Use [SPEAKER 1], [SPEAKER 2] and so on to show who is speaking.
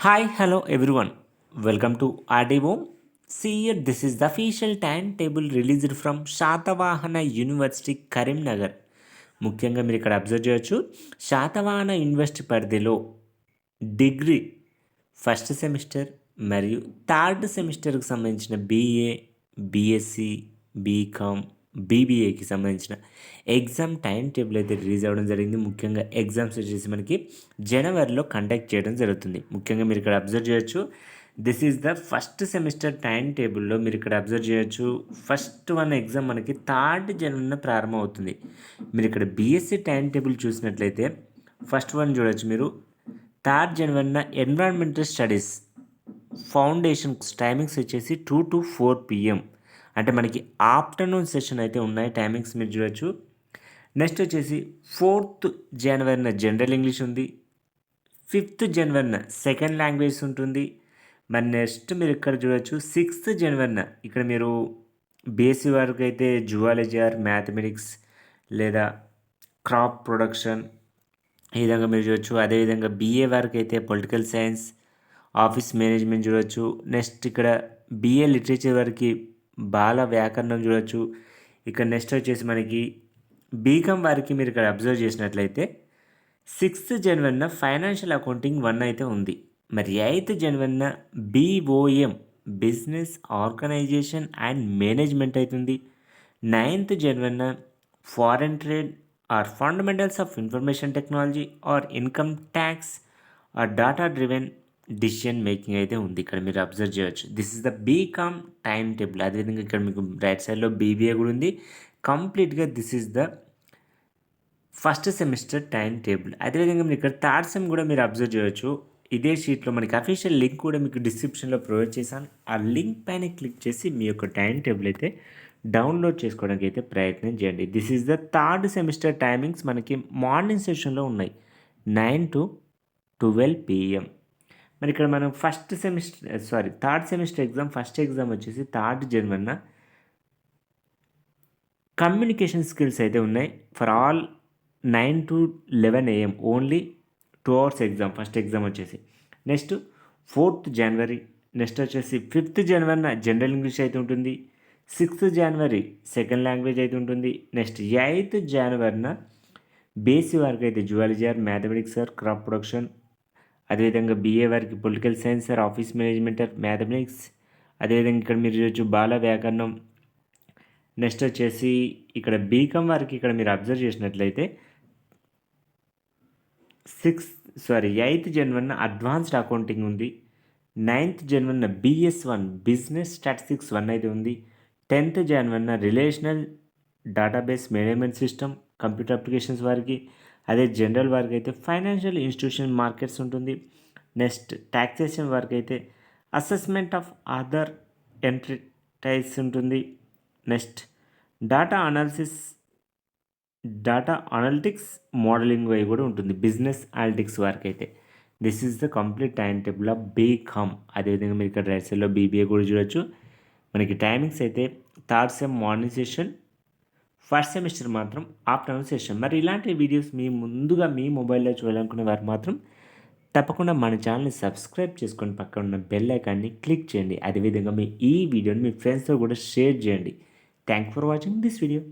[SPEAKER 1] Hi, hello everyone. Welcome to RDO. See here, this is the official timetable released from Satavahana university Karimnagar. ముఖ్యంగా మీరు ఇక్కడ observe చేయొచ్చు. Satavahana university పరిధిలో degree first semester మరియు third సెమిస్టర్కి సంబంధించిన BA, BSc, BCom, బీబీఏకి సంబంధించిన exam time table అయితే release అవ్వడం జరిగింది. ముఖ్యంగా ఎగ్జామ్స్ వచ్చేసి మనకి జనవరిలో కండక్ట్ చేయడం జరుగుతుంది. ముఖ్యంగా మీరు ఇక్కడ అబ్జర్వ్ చేయొచ్చు. This is the first semester time టేబుల్లో మీరు ఇక్కడ అబ్జర్వ్ చేయొచ్చు. ఫస్ట్ వన్ ఎగ్జామ్ మనకి థర్డ్ జనవరిన ప్రారంభం అవుతుంది. మీరు ఇక్కడ బీఎస్సీ టైం టేబుల్ చూసినట్లయితే ఫస్ట్ వన్ చూడొచ్చు మీరు. థర్డ్ జనవరిన ఎన్విరాన్మెంటల్ స్టడీస్ ఫౌండేషన్ టైమింగ్స్ వచ్చేసి 2 to 4 PM. అంటే మనకి ఆఫ్టర్నూన్ సెషన్ అయితే ఉన్నాయి. టైమింగ్స్ మీరు చూడొచ్చు. నెక్స్ట్ వచ్చేసి 4th జనవరిన జనరల్ ఇంగ్లీష్ ఉంది. 5th జనవరిన సెకండ్ లాంగ్వేజ్ ఉంటుంది. మరి నెక్స్ట్ మీరు ఇక్కడ చూడొచ్చు 6th జనవరిన ఇక్కడ మీరు బేసిక్ వరకు అయితే జువాలజీ ఆర్ మ్యాథమెటిక్స్ లేదా క్రాప్ ప్రొడక్షన్ ఈ విధంగా మీరు చూడొచ్చు. అదేవిధంగా బీఏ వరకు అయితే పొలిటికల్ సైన్స్, ఆఫీస్ మేనేజ్మెంట్ చూడొచ్చు. నెక్స్ట్ ఇక్కడ బీఏ లిటరేచర్ వరకు బాల వ్యాకరణం చూడొచ్చు. ఇక్కడ నెక్స్ట్ వచ్చేసి మనకి బీకామ్ వారికి మీరు ఇక్కడ అబ్జర్వ్ చేసినట్లయితే 6th జనవరిన ఫైనాన్షియల్ అకౌంటింగ్ 1 అయితే ఉంది. మరి 8th జనవరిన BOM business organisation and management అవుతుంది. 9th జనవరిన foreign trade or fundamentals of information technology or income tax or data driven decision making అయితే ఉంది. ఇక్కడ మీరు అబ్జర్వ్ చేయవచ్చు. This is the BCom time table. అదేవిధంగా ఇక్కడ మీకు రైట్ సైడ్లో బీబీఏ కూడా ఉంది. కంప్లీట్గా this is the first semester time table. అదేవిధంగా మీరు ఇక్కడ థర్డ్ సెమ్ కూడా మీరు అబ్జర్వ్ చేయవచ్చు. ఇదే షీట్లో మనకి అఫీషియల్ లింక్ కూడా మీకు డిస్క్రిప్షన్లో ప్రొవైడ్ చేశాను. ఆ లింక్ పైన క్లిక్ చేసి మీ యొక్క టైం టేబుల్ అయితే డౌన్లోడ్ చేసుకోవడానికి అయితే ప్రయత్నం చేయండి. This is the third semester timings మనకి మార్నింగ్ సెషన్లో ఉన్నాయి 9 to 12 PM. మరి ఇక్కడ మనం third semester exam first exam వచ్చేసి 3rd జనవరిన కమ్యూనికేషన్ స్కిల్స్ అయితే ఉన్నాయి. For all 9 to 11 AM only 2 hours exam first exam వచ్చేసి. నెక్స్ట్ 4th జనవరి. నెక్స్ట్ వచ్చేసి 5th జనవరిన జనరల్ ఇంగ్లీష్ అయితే ఉంటుంది. 6th జనవరి సెకండ్ లాంగ్వేజ్ అయితే ఉంటుంది. నెక్స్ట్ 8th జనవరిన బేసిక్ వరకు అయితే zoology or mathematics or crop production, అదేవిధంగా బీఏ వారికి political science or office management or mathematics, అదేవిధంగా ఇక్కడ మీరు చూడొచ్చు బాల వ్యాకరణం. నెక్స్ట్ వచ్చేసి ఇక్కడ బీకామ్ వారికి ఇక్కడ మీరు అబ్జర్వ్ చేసినట్లయితే 8th జనవరిన అడ్వాన్స్డ్ అకౌంటింగ్ ఉంది. 9th జనవరిన BS1 బిజినెస్ స్టాటిస్టిక్స్ 1 అయితే ఉంది. 10th జనవరిన relational database management system computer applications వారికి, అదే జనరల్ వారికి అయితే ఫైనాన్షియల్ ఇన్స్టిట్యూషన్ మార్కెట్స్ ఉంటుంది. నెక్స్ట్ ట్యాక్సేషన్ వారికి అయితే అసెస్మెంట్ ఆఫ్ అదర్ ఎంటర్ప్రైజ్ ఉంటుంది. నెక్స్ట్ డేటా అనలిటిక్స్ మోడలింగ్ అవి కూడా ఉంటుంది బిజినెస్ అనలిటిక్స్ వారికి అయితే. This is the complete time table of BCom. అదేవిధంగా మీరు ఇక్కడ రైట్ సైడ్లో బీబీఏ కూడా చూడొచ్చు. మనకి టైమింగ్స్ అయితే third sem morning session, first semester మాత్రం ఆఫ్టర్నూన్ సెషన్. మరి ఇలాంటి వీడియోస్ మీ ముందుగా మీ మొబైల్లో చూడాలనుకునే వారు మాత్రం తప్పకుండా మన ఛానల్ని సబ్స్క్రైబ్ చేసుకొని పక్కన ఉన్న బెల్ ఐకాన్ని క్లిక్ చేయండి. అదేవిధంగా మీ ఈ వీడియోని మీ ఫ్రెండ్స్తో కూడా షేర్ చేయండి. Thank for watching this video.